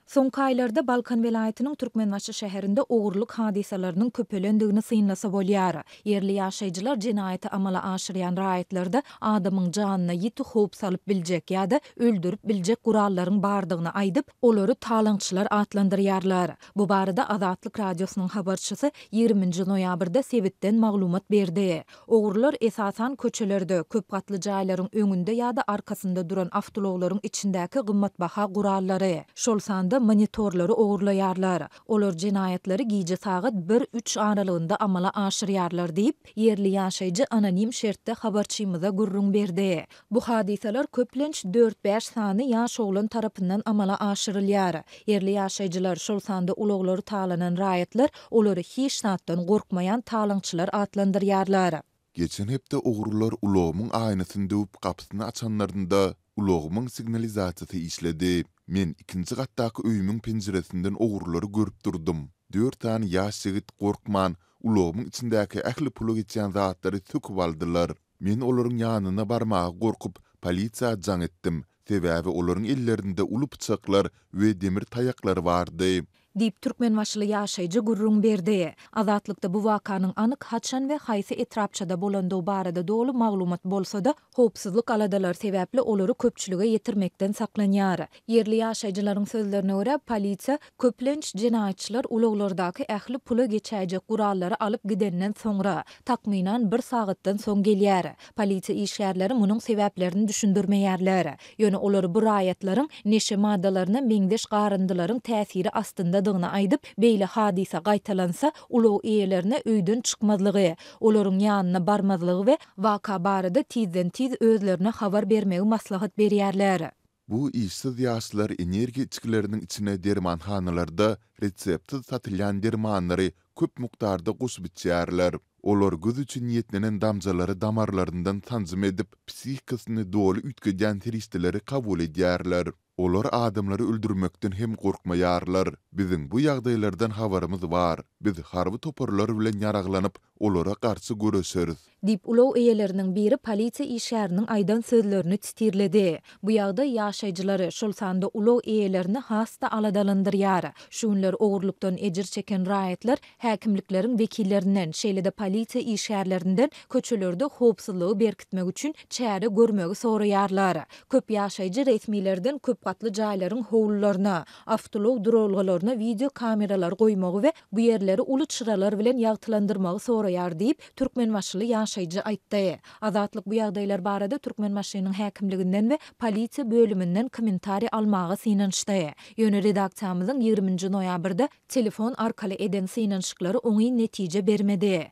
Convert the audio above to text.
Soňky aýlarda Balkan welaýatynyň Türkmenbaşy şäherinde ogurlyk hadisalarynyň köpelendigini syňlasa bolýar. Yerli ýaşaýjylar jinaýaty amala aşyrýan raýatlarda adamyň janyna ýiti howp salyp biljek ýa-da öldürüp biljek gurallaryň bardygyny aýdyp, olary talaňçylar atlandyrýarlar. Bu barada Azatlyk radiosynyň habarçysy 20-nji noýabrda Sebitden maglumat berdi. Ogurlar esasan köçelerde, köp gatly jaýlaryň öňünde ýa-da arkasynda duran awtologlaryň içindäki gymmatbaha gurallary, şol sanda monitorlary ogurlaýarlar. Olar jinaýatlary giýje sagat 1-3 aralygynda amala aşyrýarlar diýip yerli ýaşaýjy anonim şertde habarçymyza gurrun berdi. Bu hadisalar köplenç 4-5 sany ýaş oglan tarapyndan amala aşyrylýar. Yerli ýaşaýjylar şol sanda uloglary talanan raýatlar olary hiç satdan gorkmaýan talaňçylar atlandyrýarlar. Geçen hepde ogurlar ulogumyň aýnasyny döwüp gapysyny açanlarynda ulogumyň signalizasiýasy işledi. Men ikinji gatdaky öýümüň penjeresinden ogurlary görüp durdum. 4 tane ýaş jigit gorkman ulogumyň içindäki ähli pulu geçen zatlary söküp aldylar. Men olaryň ýanyna barmagy gorkup polisiýa jaň etdim. Sebäbi olaryň ellerinde uly bıçaklar we demir taýaklary bardy. Diýip türkmenbaşly ýaşaýjy gurrun berdi. Azatlykda bu wakanyň anyk haçan we haýsy etrapçada bolandygy barada dolu maglumat bolsa-da, howpsuzlyk aladalar sebäpli olary köpçülige ýetirmekden saklanýar. Yerli ýaşaýjylaryň sözlerine görä, polisiýa köplenç jinaýatçylar ulaglardaky ähli pula geçäjek gurallary alyp gidenden soňra, takminan 1 sagatdan soň gelýär. Polisiýa işgärleri munyň sebäplerini düşündirmeýärler. Ýöne olary bu raýatlaryň neşe maddalaryna meňdeş garyndylaryň täsiri astynda dygyny aýdyp, beýle hadisa gaýtalansa, ulug eýelerine öýden çykmazlygy, olaryň ýanyna barmazlygy we waka barada tizden tiz özlerine habar bermegi maslahat berýärler. Bu işsiz ýaşlar energiýa içkileriniň içine dermanhanalarda reseptsiz satylýan dermanlary köp mukdarda goşup içýärler. Olar göz üçin niýetlenen damjalary damarlaryndan tanzym edip, psihikasyny dolu ütgeden terişdeleri kabul edýärler. Olar adamlary öldürmekden hem gorkmaýarlar. Biziň bu ýagdaýlardan habarymyz bar. Biz harby toparlar bilen ýaraglanyp, olara garşy göreşeriz. Dip ulog eýeleriniň biri polisiýa işgäriniň aýdan sözlerini titirledi. Bu ýagda ýaşaýjylary şol sanda ulog eýelerini hasta aladalandyrýar. Şunlar ogurlukdan ejir çeken raýatlar häkimliklerin wekillerinden, şeýle-de polisiýa işgärlerinden köçelerde howpsuzlygy berkitmek üçin çäre görmegi soraýarlar. Köp ýaşaýjy resmilerden köp gatly jaýlaryň howlullaryna, awtolog duralgylaryna video kameralar goýmagy we bu ýerleri uly çıralar bilen ýagtylandyrmagy soraýar diýip türkmenbaşly ýaşaýjy aýtdy. Azatlyk bu ýagdaýlar barada türkmenbaşynyň häkimliginden we polisiýa bölüminden kommentari almagy synançdy. Ýöne redaksiýamyzyň 20-nji noýabrda telefon arkaly eden synançyklary oňy netije bermedi.